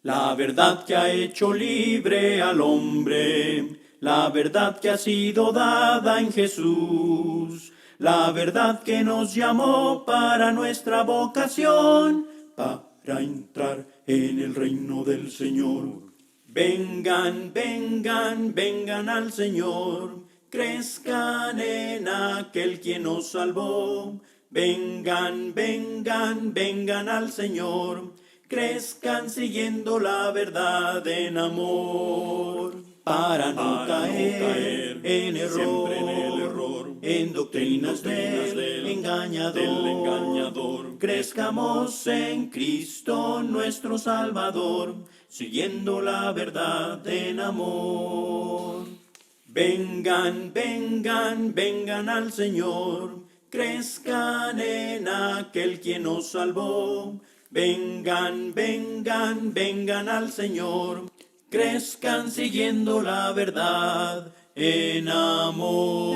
La verdad que ha hecho libre al hombre, la verdad que ha sido dada en Jesús, la verdad que nos llamó para nuestra vocación, para entrar en el reino del Señor. Vengan, vengan, vengan al Señor, crezcan en aquel quien nos salvó. Vengan, vengan, vengan al Señor, crezcan siguiendo la verdad en amor, para no caer en error, en doctrinas del engañador. Crezcamos en Cristo nuestro Salvador, siguiendo la verdad en amor. Vengan, vengan, vengan al Señor, crezcan en aquel quien nos salvó. Vengan, vengan, vengan al Señor, crezcan siguiendo la verdad en amor.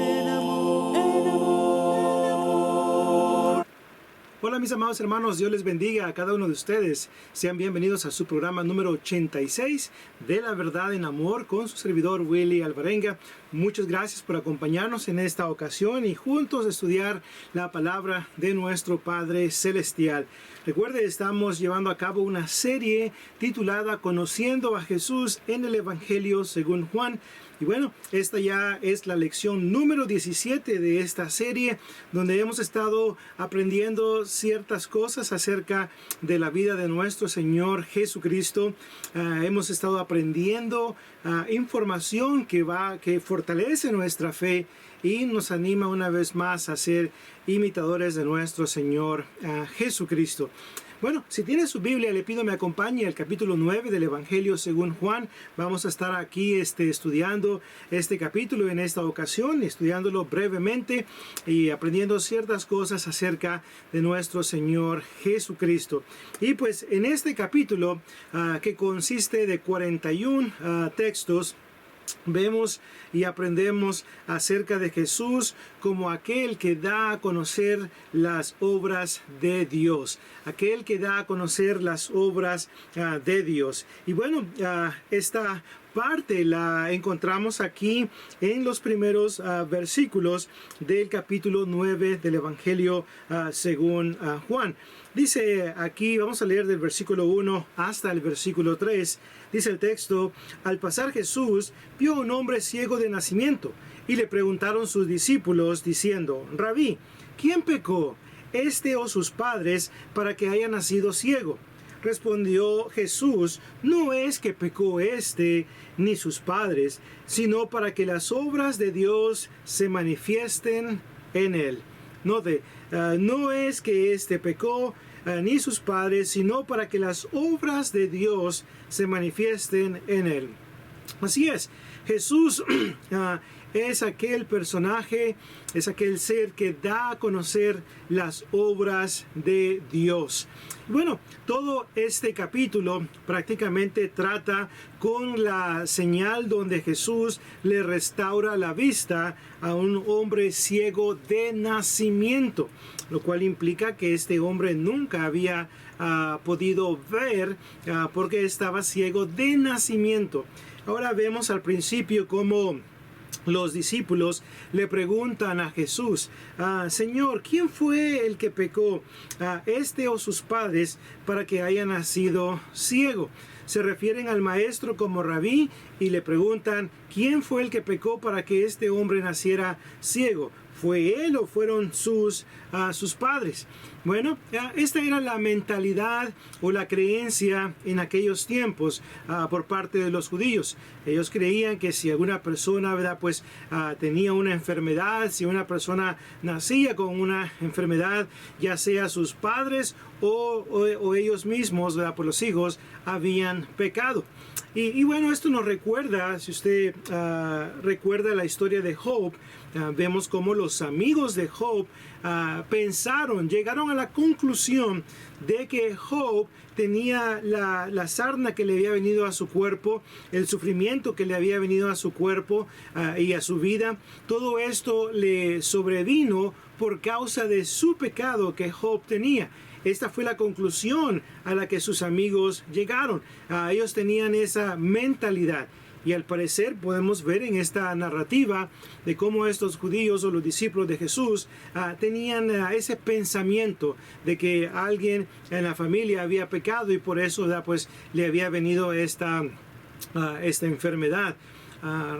Hola mis amados hermanos, Dios les bendiga a cada uno de ustedes. Sean bienvenidos a su programa número 86 de La Verdad en Amor con su servidor Willy Alvarenga. Muchas gracias por acompañarnos en esta ocasión y juntos estudiar la palabra de nuestro Padre Celestial. Recuerde, estamos llevando a cabo una serie titulada Conociendo a Jesús en el Evangelio según Juan. Y bueno, esta ya es la lección número 17 de esta serie, donde hemos estado aprendiendo ciertas cosas acerca de la vida de nuestro Señor Jesucristo. Hemos estado aprendiendo información que fortalece nuestra fe y nos anima una vez más a ser imitadores de nuestro Señor Jesucristo. Bueno, si tiene su Biblia, le pido me acompañe al capítulo 9 del Evangelio según Juan. Vamos a estar aquí estudiando este capítulo en esta ocasión, estudiándolo brevemente y aprendiendo ciertas cosas acerca de nuestro Señor Jesucristo. Y pues en este capítulo, que consiste de 41 textos, vemos y aprendemos acerca de Jesús como aquel que da a conocer las obras de Dios. Aquel que da a conocer las obras de Dios. Y bueno, esta parte la encontramos aquí en los primeros versículos del capítulo 9 del Evangelio según Juan. Dice aquí, vamos a leer del versículo 1 hasta el versículo 3. Dice el texto: al pasar Jesús vio a un hombre ciego de nacimiento y le preguntaron sus discípulos diciendo: Rabí, ¿quién pecó, este o sus padres, para que haya nacido ciego? Respondió Jesús: no es que pecó este ni sus padres, sino para que las obras de Dios se manifiesten en él. Note, no es que este pecó ni sus padres, sino para que las obras de Dios se manifiesten en él. Así es, Jesús es aquel personaje, es aquel ser que da a conocer las obras de Dios. Bueno, todo este capítulo prácticamente trata con la señal donde Jesús le restaura la vista a un hombre ciego de nacimiento, lo cual implica que este hombre nunca había podido ver porque estaba ciego de nacimiento. Ahora vemos al principio cómo los discípulos le preguntan a Jesús: Señor, ¿quién fue el que pecó, este o sus padres, para que haya nacido ciego? Se refieren al maestro como rabí y le preguntan: ¿quién fue el que pecó para que este hombre naciera ciego? ¿Fue él o fueron sus padres? Bueno, esta era la mentalidad o la creencia en aquellos tiempos por parte de los judíos. Ellos creían que si alguna persona, ¿verdad?, pues tenía una enfermedad, si una persona nacía con una enfermedad, ya sea sus padres o ellos mismos, ¿verdad?, por los hijos, habían pecado. Y bueno, esto nos recuerda, si usted recuerda la historia de Job, vemos cómo los amigos de Job llegaron a la conclusión de que Job tenía la sarna que le había venido a su cuerpo, el sufrimiento que le había venido a su cuerpo y a su vida. Todo esto le sobrevino por causa de su pecado que Job tenía. esta fue la conclusión a la que sus amigos llegaron. Ellos tenían esa mentalidad. Y al parecer podemos ver en esta narrativa de cómo estos judíos o los discípulos de Jesús tenían ese pensamiento de que alguien en la familia había pecado y por eso pues le había venido esta enfermedad.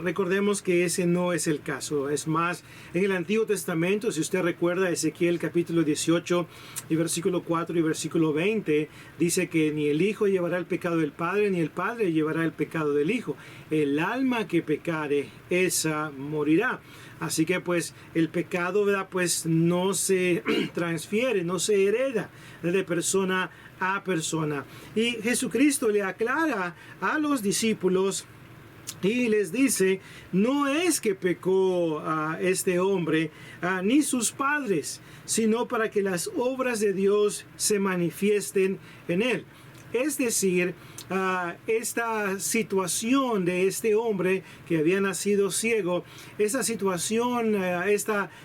Recordemos que ese no es el caso. Es más, en el Antiguo Testamento, si usted recuerda Ezequiel capítulo 18 y versículo 4 y versículo 20, dice que ni el Hijo llevará el pecado del Padre, ni el Padre llevará el pecado del Hijo. El alma que pecare, esa morirá. Así que pues el pecado, ¿verdad? Pues no se transfiere, no se hereda de persona a persona. Y Jesucristo le aclara a los discípulos y les dice, no es que pecó este hombre ni sus padres, sino para que las obras de Dios se manifiesten en él. Es decir, esta situación de este hombre que había nacido ciego, esa situación,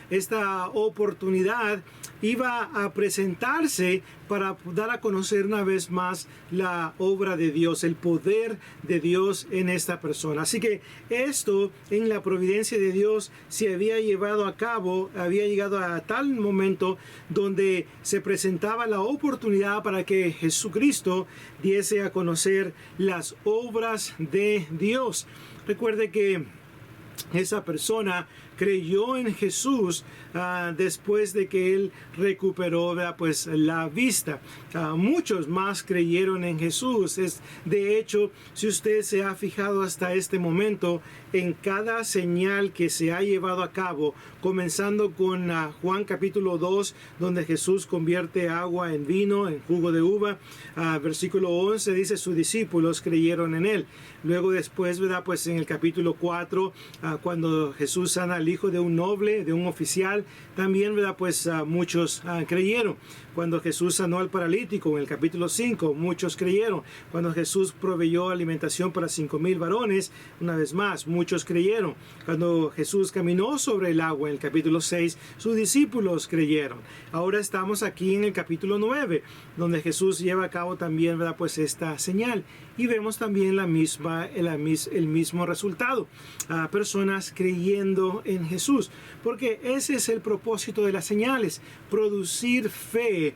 esta oportunidad iba a presentarse para dar a conocer una vez más la obra de Dios, el poder de Dios en esta persona. Así que esto en la providencia de Dios se había llevado a cabo, había llegado a tal momento donde se presentaba la oportunidad para que Jesucristo diese a conocer las obras de Dios. Recuerde que esa persona creyó en Jesús después de que él recuperó pues la vista. Muchos más creyeron en Jesús. De hecho, si usted se ha fijado hasta este momento en cada señal que se ha llevado a cabo, comenzando con Juan capítulo 2, donde Jesús convierte agua en vino, en jugo de uva. Versículo 11 dice, sus discípulos creyeron en él. Luego después, ¿verdad? Pues en el capítulo 4, cuando Jesús sana al hijo de un noble, de un oficial, también, ¿verdad? Pues muchos creyeron. Cuando Jesús sanó al paralítico, en el capítulo 5, muchos creyeron. Cuando Jesús proveyó alimentación para 5,000 varones, una vez más, muchos creyeron. Cuando Jesús caminó sobre el agua, en el capítulo 6, sus discípulos creyeron. Ahora estamos aquí en el capítulo 9, donde Jesús lleva a cabo también, ¿verdad? Pues esta señal. Y vemos también el mismo resultado. Personas creyendo en Jesús. Porque ese es el propósito de las señales. Producir fe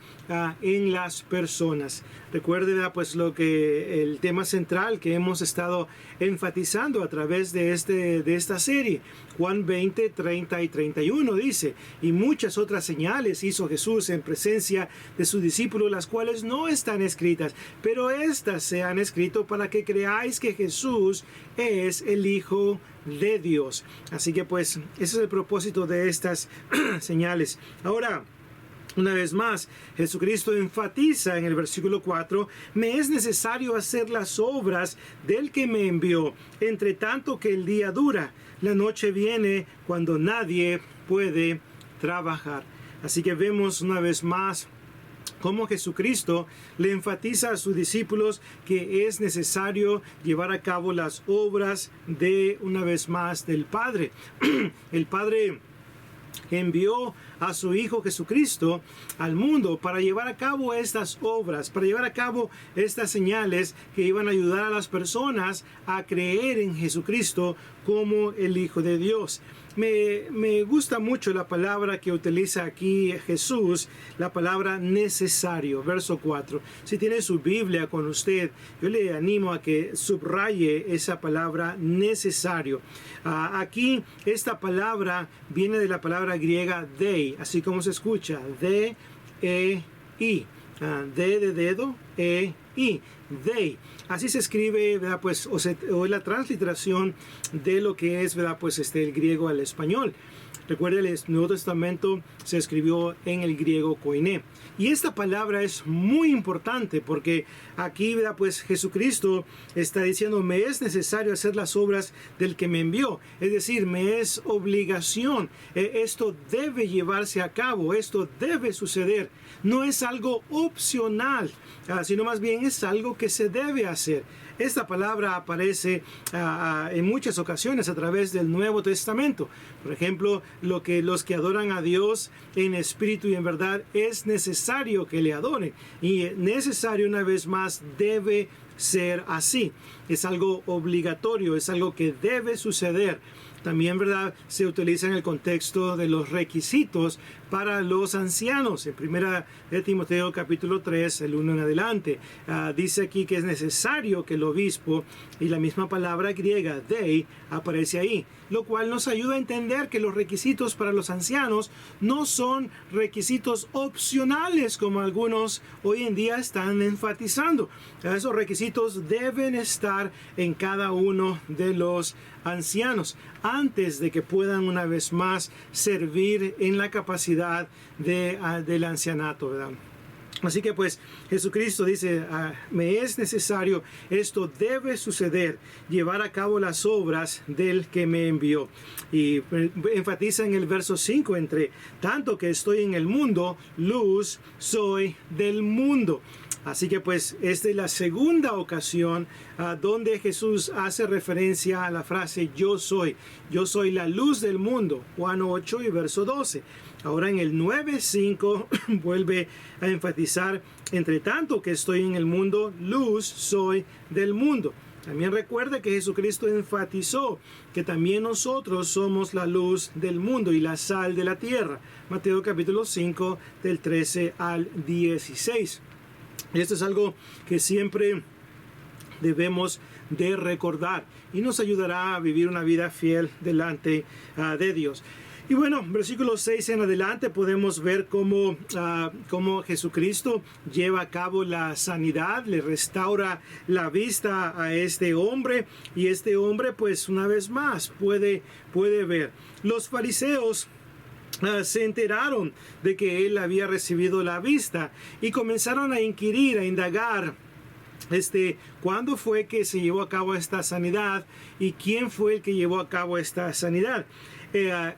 en las personas. Recuerde, pues el tema central que hemos estado enfatizando a través de esta serie. Juan 20, 30 y 31 dice, y muchas otras señales hizo Jesús en presencia de sus discípulos, las cuales no están escritas, pero estas se han escrito para que creáis que Jesús es el Hijo de Dios. Así que pues ese es el propósito de estas señales. Ahora, una vez más, Jesucristo enfatiza en el versículo 4, me es necesario hacer las obras del que me envió, entre tanto que el día dura. La noche viene cuando nadie puede trabajar. Así que vemos una vez más cómo Jesucristo le enfatiza a sus discípulos que es necesario llevar a cabo las obras de, una vez más, del Padre. El Padre envió a su Hijo Jesucristo al mundo para llevar a cabo estas obras, para llevar a cabo estas señales que iban a ayudar a las personas a creer en Jesucristo como el Hijo de Dios. Me gusta mucho la palabra que utiliza aquí Jesús, la palabra necesario, verso 4. Si tiene su Biblia con usted, yo le animo a que subraye esa palabra necesario. Aquí esta palabra viene de la palabra griega dei, así como se escucha, D-E-I. D de dedo, E-I, dei. Así se escribe, ¿verdad? Pues, o es la transliteración de lo que es, ¿verdad? Pues el griego al español. Recuerde, el Nuevo Testamento se escribió en el griego koiné. Y esta palabra es muy importante porque aquí, ¿verdad? Pues Jesucristo está diciendo, me es necesario hacer las obras del que me envió. Es decir, me es obligación. Esto debe llevarse a cabo, esto debe suceder. No es algo opcional, sino más bien es algo que se debe hacer. Esta palabra aparece en muchas ocasiones a través del Nuevo Testamento. Por ejemplo, los que adoran a Dios en espíritu y en verdad es necesario que le adoren. Y necesario, una vez más, debe ser así. Es algo obligatorio, es algo que debe suceder. También, ¿verdad?, se utiliza en el contexto de los requisitos para los ancianos. En 1 de Timoteo capítulo 3, el 1 en adelante, dice aquí que es necesario que el obispo, y la misma palabra griega, dei, aparece ahí, lo cual nos ayuda a entender que los requisitos para los ancianos no son requisitos opcionales como algunos hoy en día están enfatizando. Esos requisitos deben estar en cada uno de los ancianos antes de que puedan una vez más servir en la capacidad del ancianato, ¿verdad? Así que pues Jesucristo dice, me es necesario, esto debe suceder, llevar a cabo las obras del que me envió. Y enfatiza en el verso 5, entre tanto que estoy en el mundo, luz soy del mundo. Así que pues esta es la segunda ocasión donde Jesús hace referencia a la frase yo soy la luz del mundo, Juan 8 y verso 12. Ahora en el 9:5 vuelve a enfatizar, entre tanto que estoy en el mundo, luz soy del mundo. También recuerde que Jesucristo enfatizó que también nosotros somos la luz del mundo y la sal de la tierra. Mateo capítulo 5 del 13 al 16. Y esto es algo que siempre debemos de recordar y nos ayudará a vivir una vida fiel delante de Dios. Y bueno, versículo 6 en adelante podemos ver cómo Jesucristo lleva a cabo la sanidad, le restaura la vista a este hombre y este hombre pues una vez más puede ver. Los fariseos se enteraron de que él había recibido la vista y comenzaron a inquirir, a indagar cuándo fue que se llevó a cabo esta sanidad y quién fue el que llevó a cabo esta sanidad.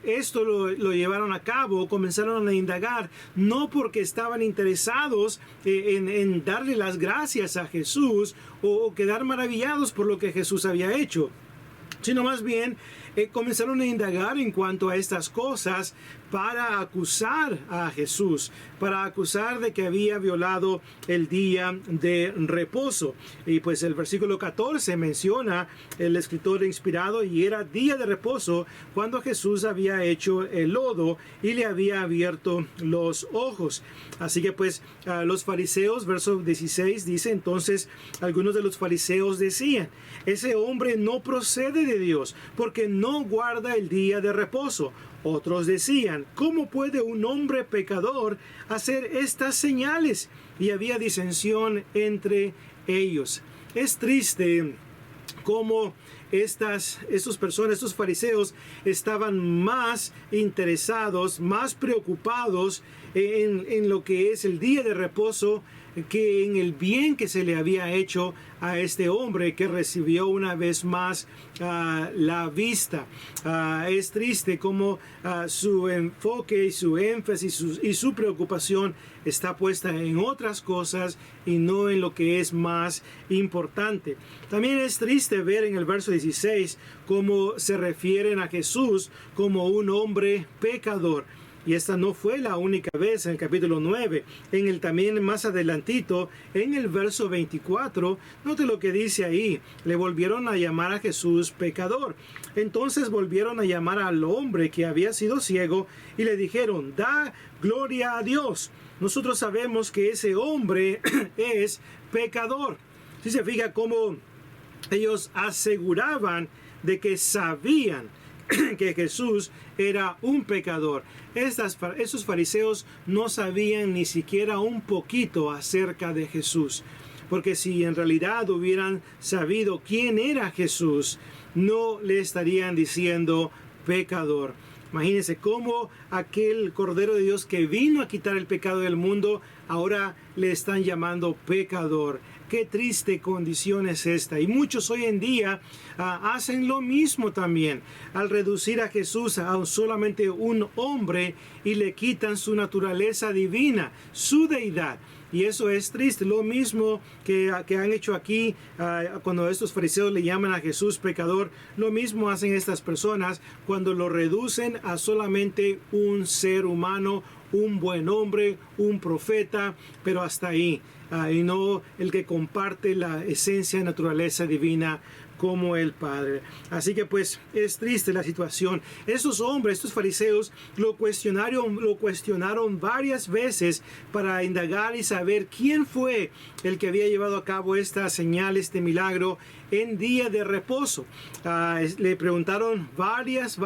Esto lo llevaron a cabo, comenzaron a indagar, no porque estaban interesados en darle las gracias a Jesús o quedar maravillados por lo que Jesús había hecho, sino más bien comenzaron a indagar en cuanto a estas cosas para acusar a Jesús, para acusar de que había violado el día de reposo. Y pues el versículo 14 menciona el escritor inspirado, y era día de reposo cuando Jesús había hecho el lodo y le había abierto los ojos. Así que pues los fariseos, verso 16 dice, entonces algunos de los fariseos decían, ese hombre no procede de Dios porque no guarda el día de reposo. Otros decían, ¿cómo puede un hombre pecador hacer estas señales? Y había disensión entre ellos. Es triste cómo estos fariseos estaban más interesados, más preocupados en lo que es el día de reposo que en el bien que se le había hecho a este hombre que recibió una vez más la vista. Es triste cómo su enfoque y su énfasis y su preocupación está puesta en otras cosas y no en lo que es más importante. También es triste ver en el verso 16 cómo se refieren a Jesús como un hombre pecador. Y esta no fue la única vez en el capítulo 9. También más adelantito, en el verso 24, note lo que dice ahí. Le volvieron a llamar a Jesús pecador. Entonces volvieron a llamar al hombre que había sido ciego y le dijeron, da gloria a Dios. Nosotros sabemos que ese hombre es pecador. Si se fija cómo ellos aseguraban de que sabían que Jesús era un pecador. Esos fariseos no sabían ni siquiera un poquito acerca de Jesús, porque si en realidad hubieran sabido quién era Jesús, no le estarían diciendo pecador. Imagínense cómo aquel Cordero de Dios que vino a quitar el pecado del mundo, ahora le están llamando pecador. Qué triste condición es esta. Y muchos hoy en día hacen lo mismo también, al reducir a Jesús a solamente un hombre y le quitan su naturaleza divina, su deidad. Y eso es triste. Lo mismo que han hecho aquí cuando estos fariseos le llaman a Jesús pecador, lo mismo hacen estas personas cuando lo reducen a solamente un ser humano, un buen hombre, un profeta, pero hasta ahí. Y no el que comparte la esencia y naturaleza divina como el Padre. Así que pues es triste la situación. Estos hombres, estos fariseos, lo cuestionaron varias veces para indagar y saber quién fue el que había llevado a cabo esta señal, este milagro en día de reposo. Le preguntaron varias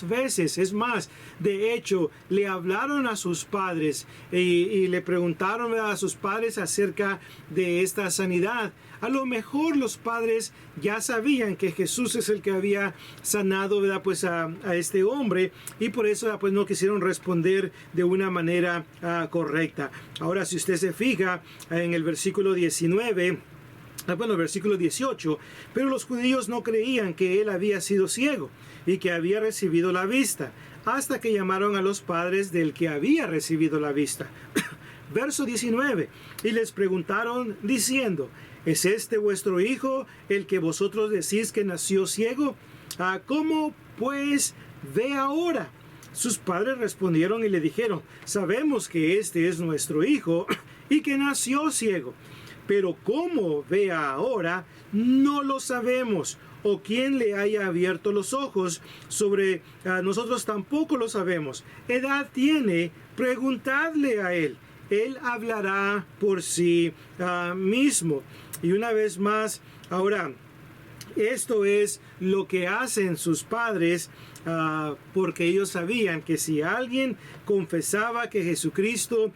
veces. Es más, de hecho, le hablaron a sus padres y le preguntaron a sus padres acerca de esta sanidad. A lo mejor los padres ya sabían que Jesús es el que había sanado, ¿verdad? Pues a este hombre, y por eso pues no quisieron responder de una manera correcta. Ahora, si usted se fija en el versículo 19, bueno, el versículo 18, pero los judíos no creían que él había sido ciego y que había recibido la vista, hasta que llamaron a los padres del que había recibido la vista. Verso 19, y les preguntaron diciendo: ¿es este vuestro hijo, el que vosotros decís que nació ciego? ¿Cómo pues ve ahora? Sus padres respondieron y le dijeron: sabemos que este es nuestro hijo y que nació ciego, pero cómo vea ahora no lo sabemos, o quién le haya abierto los ojos. Sobre nosotros tampoco lo sabemos. Edad tiene, preguntadle a él. Él hablará por sí mismo. Y una vez más, ahora, esto es lo que hacen sus padres, porque ellos sabían que si alguien confesaba que Jesucristo,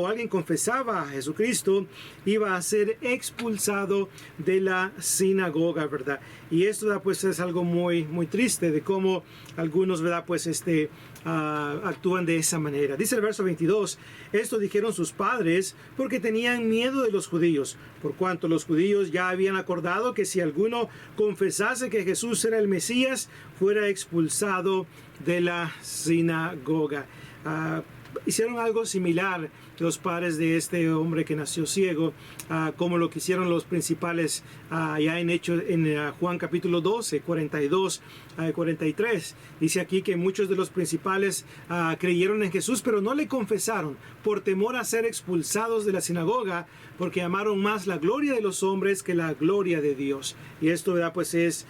alguien confesaba a Jesucristo, iba a ser expulsado de la sinagoga, ¿verdad? Y esto, pues, es algo muy triste de cómo algunos, ¿verdad? Pues actúan de esa manera. Dice el verso 22, esto dijeron sus padres porque tenían miedo de los judíos, por cuanto los judíos ya habían acordado que si alguno confesase que Jesús era el Mesías, fuera expulsado de la sinagoga. Hicieron algo similar los padres de este hombre que nació ciego, como lo que hicieron los principales ya en Juan capítulo 12, 42 43. Dice aquí que muchos de los principales creyeron en Jesús, pero no le confesaron por temor a ser expulsados de la sinagoga, porque amaron más la gloria de los hombres que la gloria de Dios. Y esto, ¿verdad? Pues es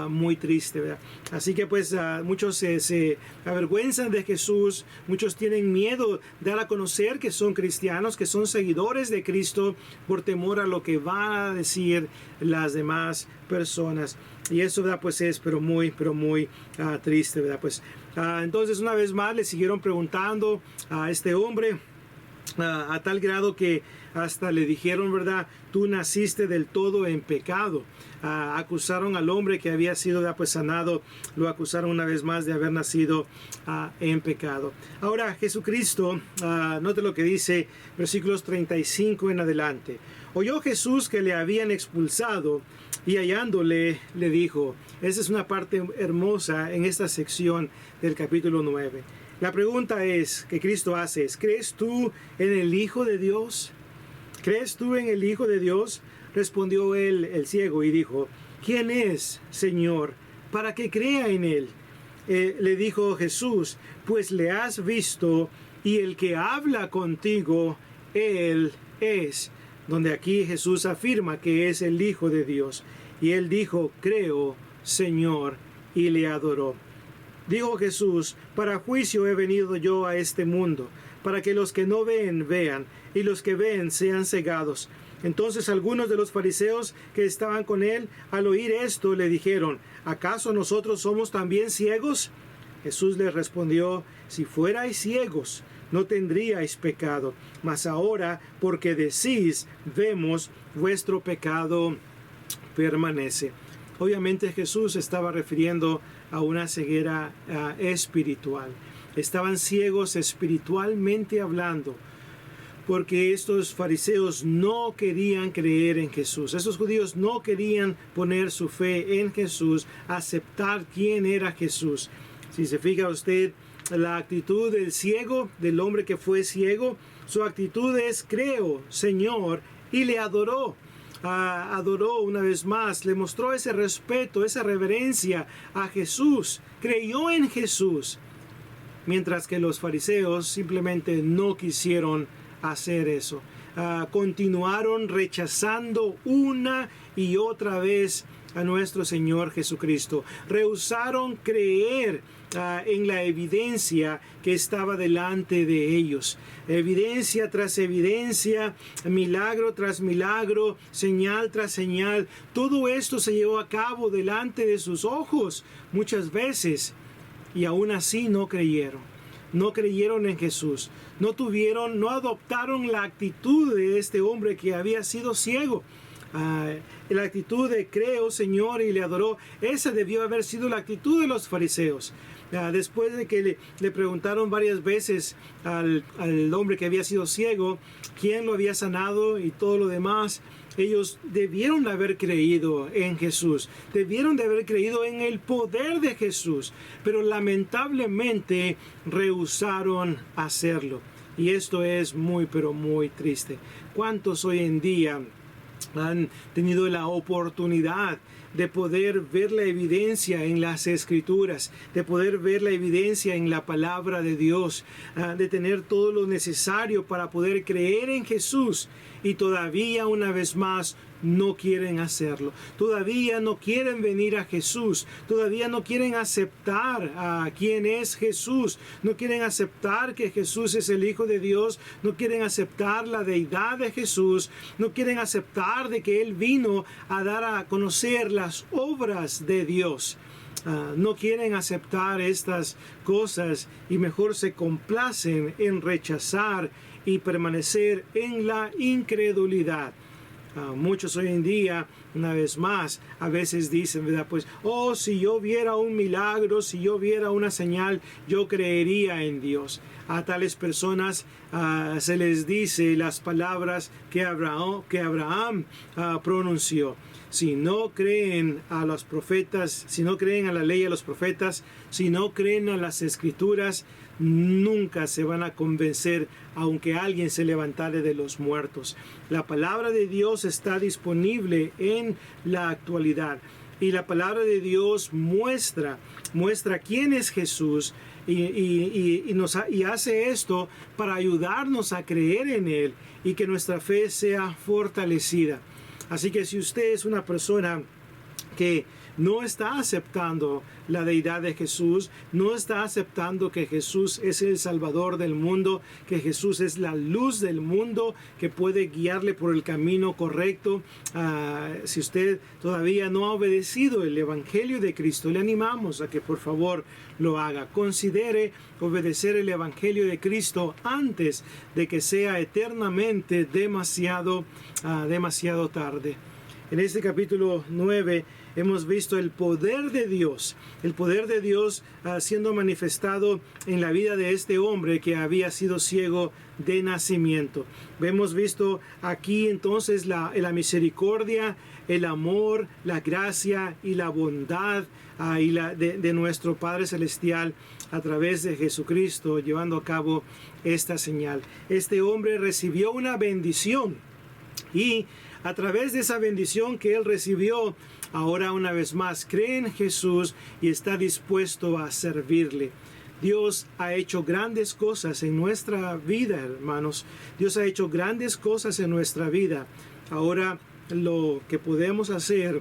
muy triste, ¿verdad? Así que pues muchos se avergüenzan de Jesús, muchos tienen miedo de dar a conocer que son cristianos, que son seguidores de Cristo, por temor a lo que van a decir las demás personas. Y eso, ¿verdad? Pues es muy triste, ¿verdad? Pues entonces una vez más le siguieron preguntando a este hombre, a tal grado que hasta le dijeron, ¿verdad? Tú naciste del todo en pecado. Acusaron al hombre que había sido, ¿verdad? Pues sanado, lo acusaron una vez más de haber nacido en pecado. Ahora Jesucristo, note lo que dice versículos 35 en adelante. Oyó Jesús que le habían expulsado, y hallándole le dijo, esa es una parte hermosa en esta sección del capítulo 9. La pregunta que Cristo hace es: ¿crees tú en el Hijo de Dios? ¿Crees tú en el Hijo de Dios? Respondió él, el ciego, y dijo: ¿quién es, Señor, para que crea en él? Le dijo Jesús: pues le has visto, y el que habla contigo, él es. Donde aquí Jesús afirma que es el Hijo de Dios. Y él dijo: creo, Señor, y le adoró. Dijo Jesús: para juicio he venido yo a este mundo, para que los que no ven, vean, y los que ven sean cegados. Entonces algunos de los fariseos que estaban con él, al oír esto, le dijeron: ¿acaso nosotros somos también ciegos? Jesús les respondió: si fuerais ciegos, no tendríais pecado, mas ahora, porque decís, vemos, vuestro pecado permanece. Obviamente Jesús estaba refiriendo a una ceguera espiritual. Estaban ciegos espiritualmente hablando, porque estos fariseos no querían creer en Jesús. Estos judíos no querían poner su fe en Jesús, aceptar quién era Jesús. Si se fija usted, la actitud del ciego, del hombre que fue ciego, su actitud es: creo, Señor, y le adoró. Adoró una vez más, le mostró ese respeto, esa reverencia a Jesús, creyó en Jesús, mientras que los fariseos simplemente no quisieron hacer eso. Continuaron rechazando una y otra vez a nuestro Señor Jesucristo. Rehusaron creer en la evidencia que estaba delante de ellos. Evidencia tras evidencia, milagro tras milagro, señal tras señal. Todo esto se llevó a cabo delante de sus ojos muchas veces, y aún así no creyeron. No creyeron en Jesús. No adoptaron la actitud de este hombre que había sido ciego. La actitud de creo, Señor, y le adoró. Esa debió haber sido la actitud de los fariseos. Después de que le preguntaron varias veces al hombre que había sido ciego quién lo había sanado y todo lo demás, ellos debieron de haber creído en Jesús, debieron de haber creído en el poder de Jesús, pero lamentablemente rehusaron hacerlo. Y esto es muy, pero muy triste. ¿Cuántos hoy en día han tenido la oportunidad de poder ver la evidencia en las Escrituras, de poder ver la evidencia en la palabra de Dios, de tener todo lo necesario para poder creer en Jesús, y todavía una vez más no quieren hacerlo? Todavía no quieren venir a Jesús, todavía no quieren aceptar a quién es Jesús, no quieren aceptar que Jesús es el Hijo de Dios, no quieren aceptar la deidad de Jesús, no quieren aceptar de que Él vino a dar a conocer las obras de Dios. No quieren aceptar estas cosas y mejor se complacen en rechazar y permanecer en la incredulidad. Muchos hoy en día, una vez más, a veces dicen, ¿verdad? Pues, si yo viera un milagro, si yo viera una señal, yo creería en Dios. A tales personas se les dice las palabras que Abraham pronunció. Si no creen a los profetas, si no creen a la ley de los profetas, si no creen a las Escrituras, nunca se van a convencer, aunque alguien se levantare de los muertos. La palabra de Dios está disponible en la actualidad, y la palabra de Dios muestra quién es Jesús, y hace esto para ayudarnos a creer en Él y que nuestra fe sea fortalecida. Así que si usted es una persona que no está aceptando la deidad de Jesús, no está aceptando que Jesús es el Salvador del mundo, que Jesús es la luz del mundo, que puede guiarle por el camino correcto, si usted todavía no ha obedecido el Evangelio de Cristo, le animamos a que por favor lo haga. Considere obedecer el Evangelio de Cristo antes de que sea eternamente demasiado tarde. En este capítulo 9 hemos visto el poder de Dios siendo manifestado en la vida de este hombre que había sido ciego de nacimiento. Hemos visto aquí entonces la misericordia, el amor, la gracia y la bondad de nuestro Padre Celestial a través de Jesucristo, llevando a cabo esta señal. Este hombre recibió una bendición, y a través de esa bendición que él recibió, ahora una vez más cree en Jesús y está dispuesto a servirle. Dios ha hecho grandes cosas en nuestra vida, hermanos. Dios ha hecho grandes cosas en nuestra vida. Ahora lo que podemos hacer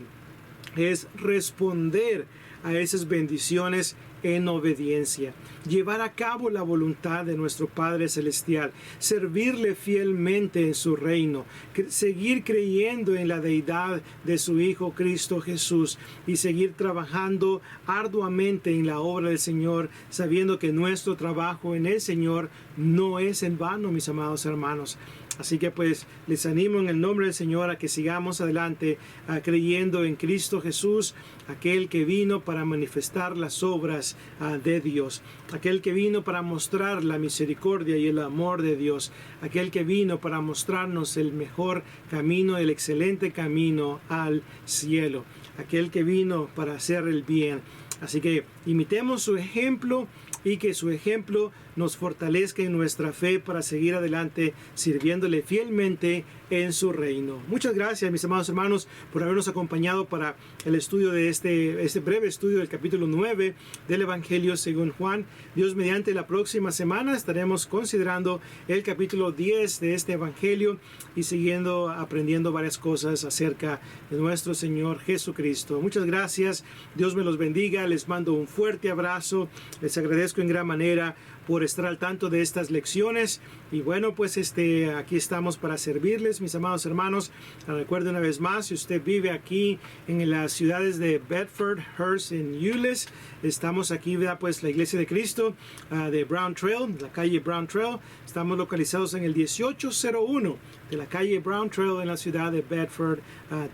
es responder a esas bendiciones en obediencia, llevar a cabo la voluntad de nuestro Padre Celestial, servirle fielmente en su reino, seguir creyendo en la deidad de su Hijo Cristo Jesús y seguir trabajando arduamente en la obra del Señor, sabiendo que nuestro trabajo en el Señor no es en vano, mis amados hermanos. Así que pues les animo en el nombre del Señor a que sigamos adelante creyendo en Cristo Jesús, aquel que vino para manifestar las obras de Dios, aquel que vino para mostrar la misericordia y el amor de Dios, aquel que vino para mostrarnos el mejor camino, el excelente camino al cielo, aquel que vino para hacer el bien. Así que imitemos su ejemplo y que su ejemplo nos fortalezca en nuestra fe para seguir adelante sirviéndole fielmente en su reino. Muchas gracias, mis amados hermanos, por habernos acompañado para el estudio de este breve estudio del capítulo 9 del Evangelio según Juan. Dios mediante, la próxima semana estaremos considerando el capítulo 10 de este Evangelio y siguiendo aprendiendo varias cosas acerca de nuestro Señor Jesucristo. Muchas gracias, Dios me los bendiga, les mando un fuerte abrazo, les agradezco en gran manera por estar al tanto de estas lecciones. Y bueno, pues aquí estamos para servirles, mis amados hermanos. Recuerden una vez más, si usted vive aquí en las ciudades de Bedford, Hearst y Euless, estamos aquí, ¿verdad? Pues la Iglesia de Cristo de Brown Trail, la calle Brown Trail. Estamos localizados en el 1801 de la calle Brown Trail en la ciudad de Bedford,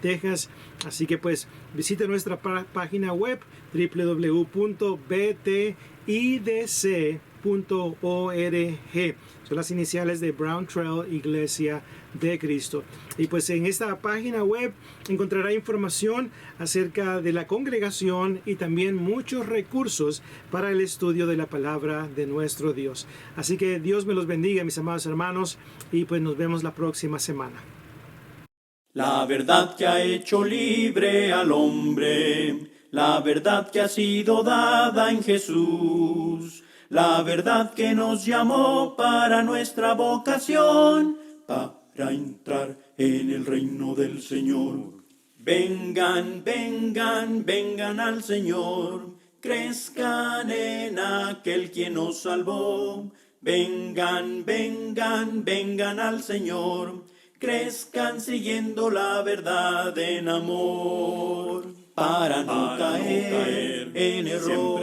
Texas. Así que pues visite nuestra página web www.btidc.org. Son las iniciales de Brown Trail Iglesia de Cristo. Y pues en esta página web encontrará información acerca de la congregación y también muchos recursos para el estudio de la palabra de nuestro Dios. Así que Dios me los bendiga, mis amados hermanos, y pues nos vemos la próxima semana. La verdad que ha hecho libre al hombre, la verdad que ha sido dada en Jesús, la verdad que nos llamó para nuestra vocación, para entrar en el reino del Señor. Vengan, vengan, vengan al Señor, crezcan en aquel quien nos salvó. Vengan, vengan, vengan al Señor, crezcan siguiendo la verdad en amor, para no caer en error,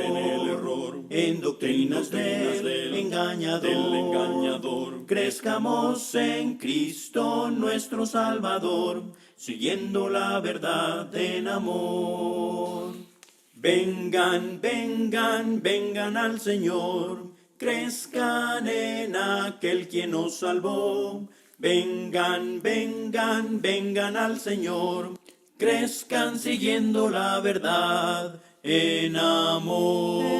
en doctrinas del engañador. Crezcamos en Cristo nuestro Salvador, siguiendo la verdad en amor. Vengan, vengan, vengan al Señor, crezcan en aquel quien nos salvó. Vengan, vengan, vengan al Señor, crezcan siguiendo la verdad en amor.